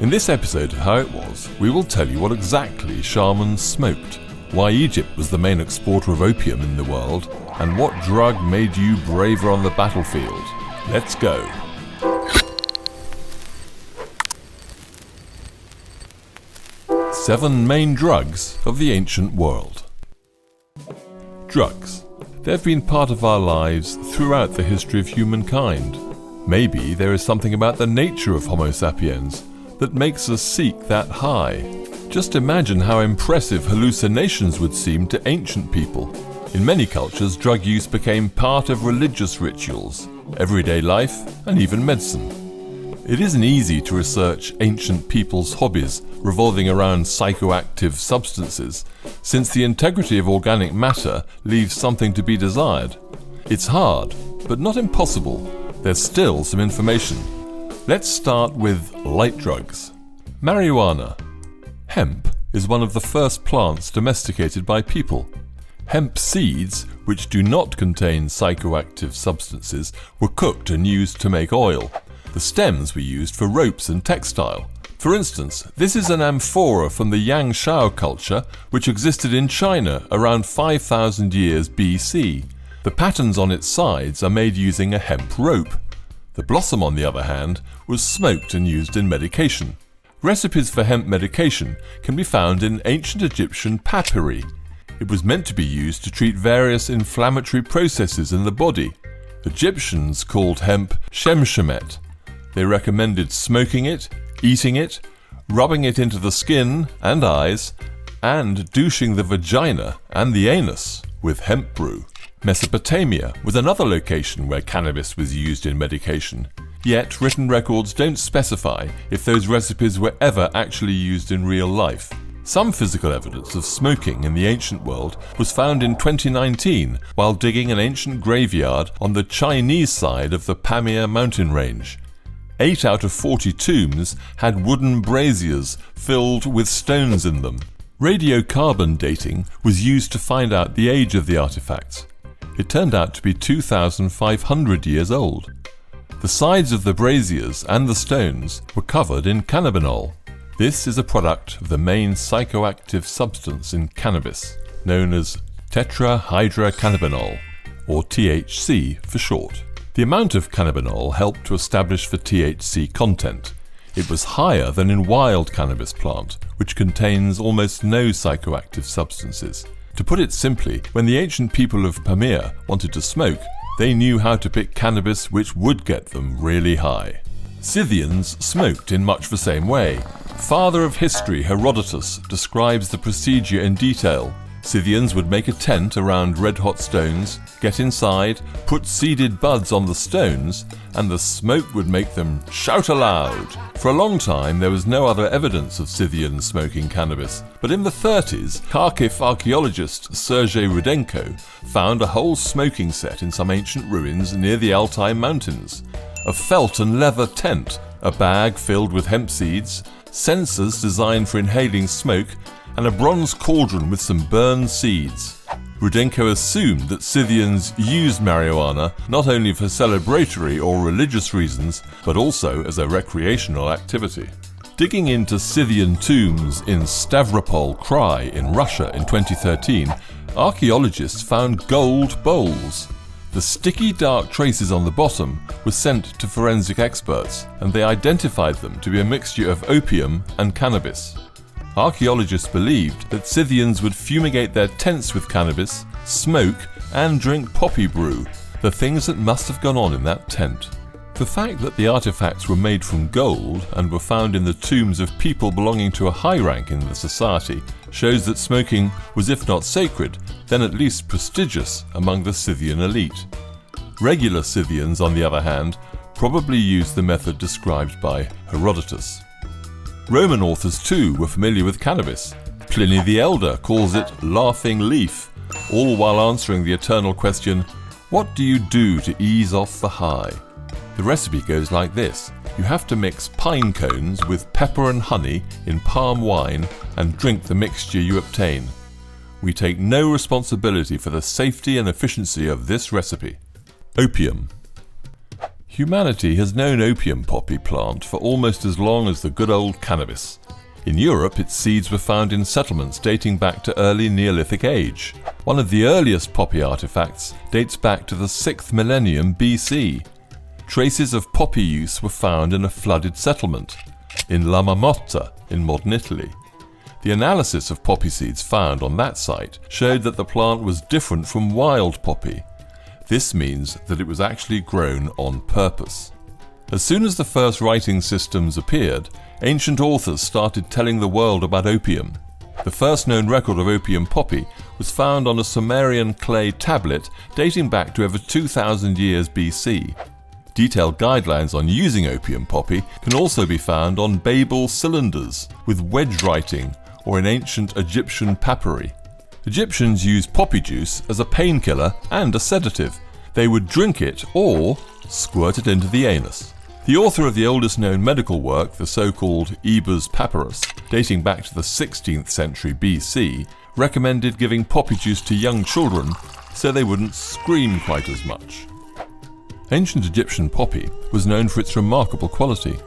In this episode of How It Was, we will tell you what exactly shamans smoked, why Egypt was the main exporter of opium in the world, and what drug made you braver on the battlefield. Let's go. Seven main drugs of the ancient world. Drugs. They've been part of our lives throughout the history of humankind. Maybe there is something about the nature of Homo sapiens that makes us seek that high. Just imagine how impressive hallucinations would seem to ancient people. In many cultures, drug use became part of religious rituals, everyday life, and even medicine. It isn't easy to research ancient people's hobbies revolving around psychoactive substances, since the integrity of organic matter leaves something to be desired. It's hard, but not impossible. There's still some information. Let's start with light drugs. Marijuana. Hemp is one of the first plants domesticated by people. Hemp seeds, which do not contain psychoactive substances, were cooked and used to make oil. The stems were used for ropes and textile. For instance, this is an amphora from the Yangshao culture, which existed in China around 5,000 years BC. The patterns on its sides are made using a hemp rope. The blossom, on the other hand, was smoked and used in medication. Recipes for hemp medication can be found in ancient Egyptian papyri. It was meant to be used to treat various inflammatory processes in the body. Egyptians called hemp shemshemet. They recommended smoking it, eating it, rubbing it into the skin and eyes, and douching the vagina and the anus with hemp brew. Mesopotamia was another location where cannabis was used in medication, yet written records don't specify if those recipes were ever actually used in real life. Some physical evidence of smoking in the ancient world was found in 2019 while digging an ancient graveyard on the Chinese side of the Pamir mountain range. 8 out of 40 tombs had wooden braziers filled with stones in them. Radiocarbon dating was used to find out the age of the artifacts. It turned out to be 2,500 years old. The sides of the braziers and the stones were covered in cannabinol. This is a product of the main psychoactive substance in cannabis, known as tetrahydrocannabinol, or THC for short. The amount of cannabinol helped to establish the THC content. It was higher than in wild cannabis plant, which contains almost no psychoactive substances. To put it simply, when the ancient people of Pamir wanted to smoke, they knew how to pick cannabis which would get them really high. Scythians smoked in much the same way. Father of history Herodotus describes the procedure in detail. Scythians would make a tent around red-hot stones, get inside, put seeded buds on the stones, and the smoke would make them shout aloud. For a long time there was no other evidence of Scythians smoking cannabis, but in the 30s, Kharkiv archaeologist Sergei Rudenko found a whole smoking set in some ancient ruins near the Altai Mountains. A felt and leather tent, a bag filled with hemp seeds, sensors designed for inhaling smoke, and a bronze cauldron with some burned seeds. Rudenko assumed that Scythians used marijuana not only for celebratory or religious reasons, but also as a recreational activity. Digging into Scythian tombs in Stavropol Krai in Russia in 2013, archaeologists found gold bowls. The sticky dark traces on the bottom were sent to forensic experts, and they identified them to be a mixture of opium and cannabis. Archaeologists believed that Scythians would fumigate their tents with cannabis, smoke, and drink poppy brew, the things that must have gone on in that tent. The fact that the artifacts were made from gold and were found in the tombs of people belonging to a high rank in the society shows that smoking was, if not sacred, then at least prestigious among the Scythian elite. Regular Scythians, on the other hand, probably used the method described by Herodotus. Roman authors too were familiar with cannabis. Pliny the Elder calls it laughing leaf, all while answering the eternal question, what do you do to ease off the high? The recipe goes like this. You have to mix pine cones with pepper and honey in palm wine and drink the mixture you obtain. We take no responsibility for the safety and efficiency of this recipe. Opium. Humanity has known opium poppy plant for almost as long as the good old cannabis. In Europe, its seeds were found in settlements dating back to early Neolithic age. One of the earliest poppy artifacts dates back to the 6th millennium BC. Traces of poppy use were found in a flooded settlement in La Marmotta in modern Italy. The analysis of poppy seeds found on that site showed that the plant was different from wild poppy. This means that it was actually grown on purpose. As soon as the first writing systems appeared, ancient authors started telling the world about opium. The first known record of opium poppy was found on a Sumerian clay tablet dating back to over 2,000 years BC. Detailed guidelines on using opium poppy can also be found on Babel cylinders with wedge writing or in ancient Egyptian papyri. Egyptians used poppy juice as a painkiller and a sedative. They would drink it or squirt it into the anus. The author of the oldest known medical work, the so-called Ebers Papyrus, dating back to the 16th century BC, recommended giving poppy juice to young children so they wouldn't scream quite as much. Ancient Egyptian poppy was known for its remarkable quality.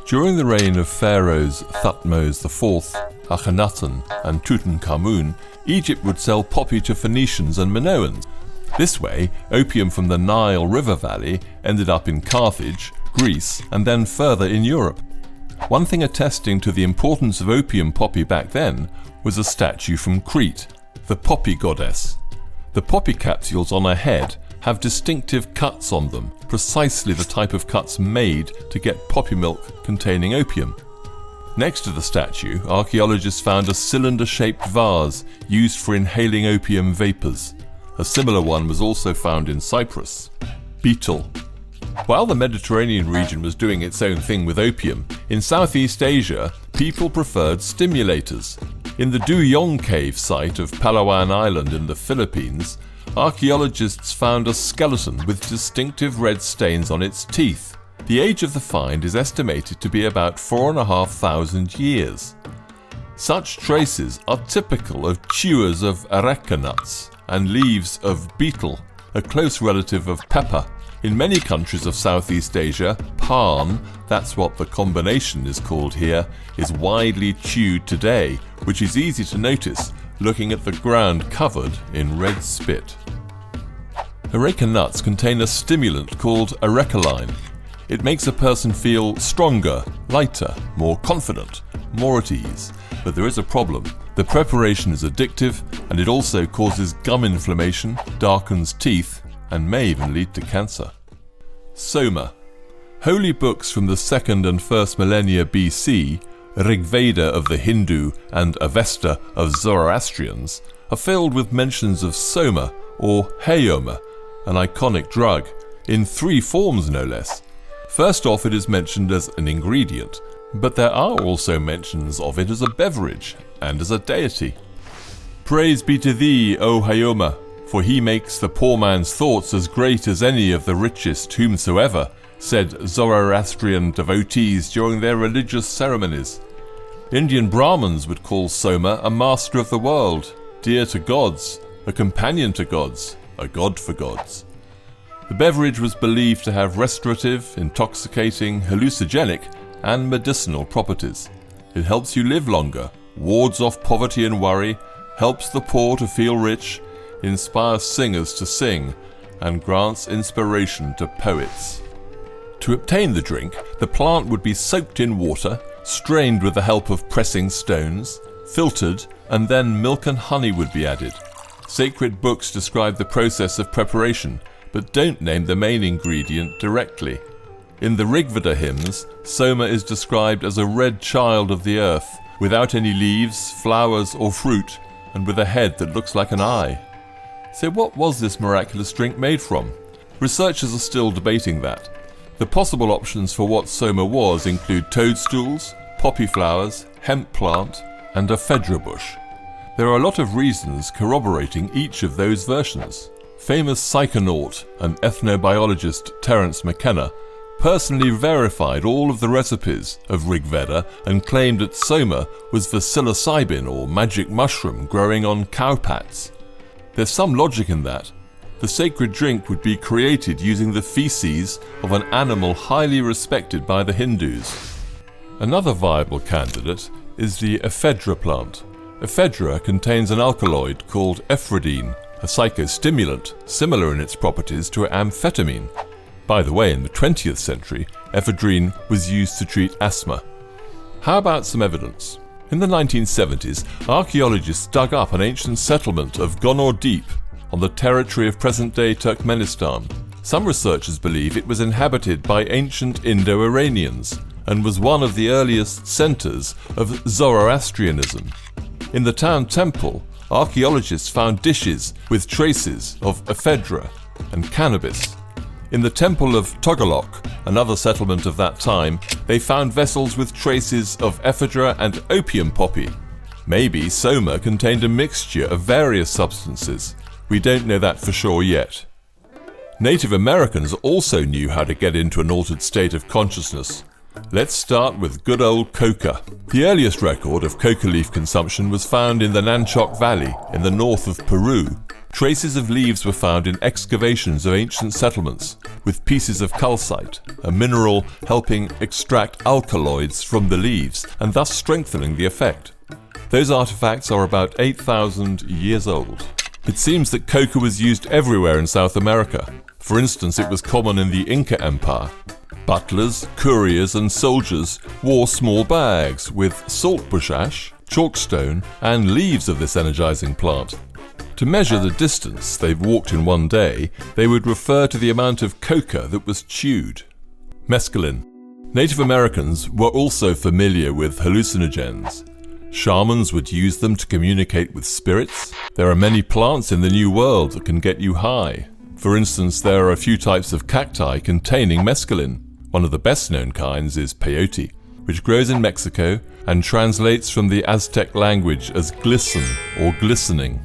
During the reign of pharaohs Thutmose IV, Akhenaten and Tutankhamun, Egypt would sell poppy to Phoenicians and Minoans. This way, opium from the Nile River Valley ended up in Carthage, Greece, and then further in Europe. One thing attesting to the importance of opium poppy back then was a statue from Crete, the poppy goddess. The poppy capsules on her head have distinctive cuts on them, precisely the type of cuts made to get poppy milk containing opium. Next to the statue, archaeologists found a cylinder-shaped vase used for inhaling opium vapors. A similar one was also found in Cyprus. Beetle. While the Mediterranean region was doing its own thing with opium, in Southeast Asia, people preferred stimulators. In the Duyong Cave site of Palawan Island in the Philippines, archaeologists found a skeleton with distinctive red stains on its teeth. The age of the find is estimated to be about 4,500 years. Such traces are typical of chewers of areca nuts and leaves of betel, a close relative of pepper. In many countries of Southeast Asia, pan, that's what the combination is called here, is widely chewed today, which is easy to notice looking at the ground covered in red spit. Areca nuts contain a stimulant called arecaline. It makes a person feel stronger, lighter, more confident, more at ease. But there is a problem. The preparation is addictive, and it also causes gum inflammation, darkens teeth, and may even lead to cancer. Soma. Holy books from the 2nd and 1st millennia BC, Rigveda of the Hindu and Avesta of Zoroastrians, are filled with mentions of soma or hayoma, an iconic drug, in 3 forms no less. First off, it is mentioned as an ingredient, but there are also mentions of it as a beverage and as a deity. Praise be to thee, O Hayoma, for he makes the poor man's thoughts as great as any of the richest whomsoever, said Zoroastrian devotees during their religious ceremonies. Indian Brahmins would call Soma a master of the world, dear to gods, a companion to gods, a god for gods. The beverage was believed to have restorative, intoxicating, hallucinogenic, and medicinal properties. It helps you live longer, wards off poverty and worry, helps the poor to feel rich, inspires singers to sing, and grants inspiration to poets. To obtain the drink, the plant would be soaked in water, strained with the help of pressing stones, filtered, and then milk and honey would be added. Sacred books describe the process of preparation, but don't name the main ingredient directly. In the Rigveda hymns, Soma is described as a red child of the earth, without any leaves, flowers, or fruit, and with a head that looks like an eye. So what was this miraculous drink made from? Researchers are still debating that. The possible options for what Soma was include toadstools, poppy flowers, hemp plant, and a Ephedra bush. There are a lot of reasons corroborating each of those versions. Famous psychonaut and ethnobiologist Terence McKenna personally verified all of the recipes of Rigveda and claimed that Soma was the psilocybin or magic mushroom growing on cowpats. There's some logic in that, The sacred drink would be created using the feces of an animal highly respected by the Hindus. Another viable candidate is the Ephedra plant. Ephedra contains an alkaloid called ephedrine, a psychostimulant similar in its properties to amphetamine. By the way, in the 20th century, ephedrine was used to treat asthma. How about some evidence? In the 1970s, archaeologists dug up an ancient settlement of Gonor Deep on the territory of present-day Turkmenistan. Some researchers believe it was inhabited by ancient Indo-Iranians and was one of the earliest centers of Zoroastrianism. In the town temple, archaeologists found dishes with traces of ephedra and cannabis. In the temple of Togolok, another settlement of that time, they found vessels with traces of ephedra and opium poppy. Maybe Soma contained a mixture of various substances. We don't know that for sure yet. Native Americans also knew how to get into an altered state of consciousness. Let's start with good old coca. The earliest record of coca leaf consumption was found in the Nanchoc Valley in the north of Peru. Traces of leaves were found in excavations of ancient settlements, with pieces of calcite, a mineral helping extract alkaloids from the leaves and thus strengthening the effect. Those artifacts are about 8,000 years old. It seems that coca was used everywhere in South America. For instance, it was common in the Inca Empire. Butlers, couriers and soldiers wore small bags with saltbush ash, chalkstone and leaves of this energizing plant. To measure the distance they've walked in one day, they would refer to the amount of coca that was chewed. Mescaline. Native Americans were also familiar with hallucinogens. Shamans would use them to communicate with spirits. There are many plants in the New World that can get you high. For instance, there are a few types of cacti containing mescaline. One of the best-known kinds is Peyote, which grows in Mexico and translates from the Aztec language as glisten or glistening.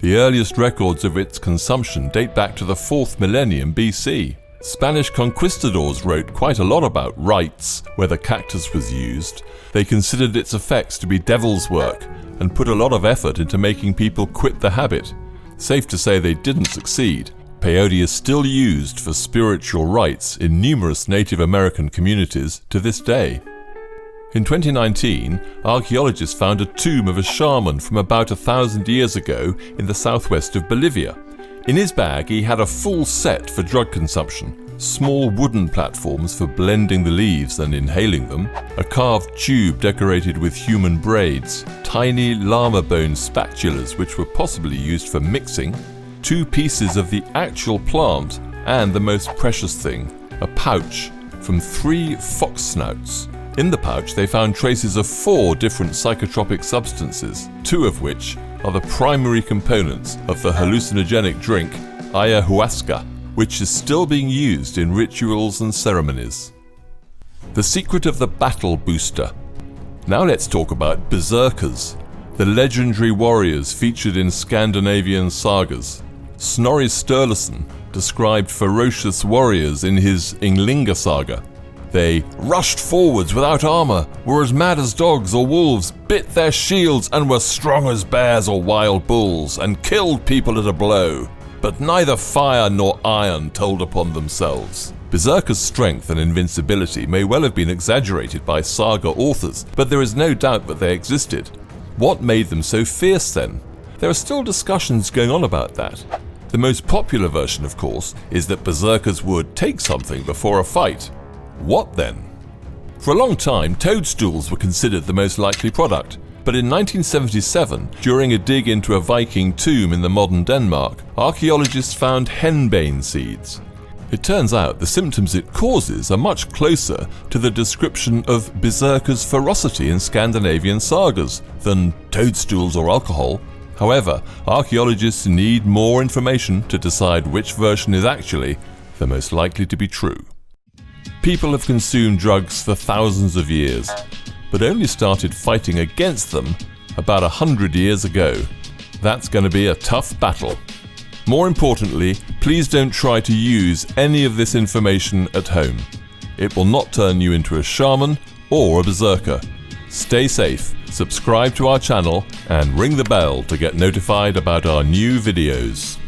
The earliest records of its consumption date back to the 4th millennium BC. Spanish conquistadors wrote quite a lot about rites where the cactus was used. They considered its effects to be devil's work and put a lot of effort into making people quit the habit. Safe to say they didn't succeed. Peyote is still used for spiritual rites in numerous Native American communities to this day. In 2019, archaeologists found a tomb of a shaman from about 1,000 years ago in the southwest of Bolivia. In his bag, he had a full set for drug consumption, small wooden platforms for blending the leaves and inhaling them, a carved tube decorated with human braids, tiny llama bone spatulas which were possibly used for mixing, 2 pieces of the actual plant, and the most precious thing, a pouch from 3 fox snouts. In the pouch, they found traces of 4 different psychotropic substances, 2 of which are the primary components of the hallucinogenic drink ayahuasca, which is still being used in rituals and ceremonies. The secret of the battle booster. Now let's talk about Berserkers, the legendary warriors featured in Scandinavian sagas. Snorri Sturluson described ferocious warriors in his Ynglinga saga. They rushed forwards without armor, were as mad as dogs or wolves, bit their shields and were strong as bears or wild bulls, and killed people at a blow. But neither fire nor iron told upon themselves. Berserkers' strength and invincibility may well have been exaggerated by saga authors, but there is no doubt that they existed. What made them so fierce then? There are still discussions going on about that. The most popular version, of course, is that Berserkers would take something before a fight. What then? For a long time, toadstools were considered the most likely product, but in 1977, during a dig into a Viking tomb in the modern Denmark, archaeologists found henbane seeds. It turns out the symptoms it causes are much closer to the description of Berserkers' ferocity in Scandinavian sagas than toadstools or alcohol. However, archaeologists need more information to decide which version is actually the most likely to be true. People have consumed drugs for thousands of years, but only started fighting against them about 100 years ago. That's going to be a tough battle. More importantly, please don't try to use any of this information at home. It will not turn you into a shaman or a berserker. Stay safe, subscribe to our channel, and ring the bell to get notified about our new videos.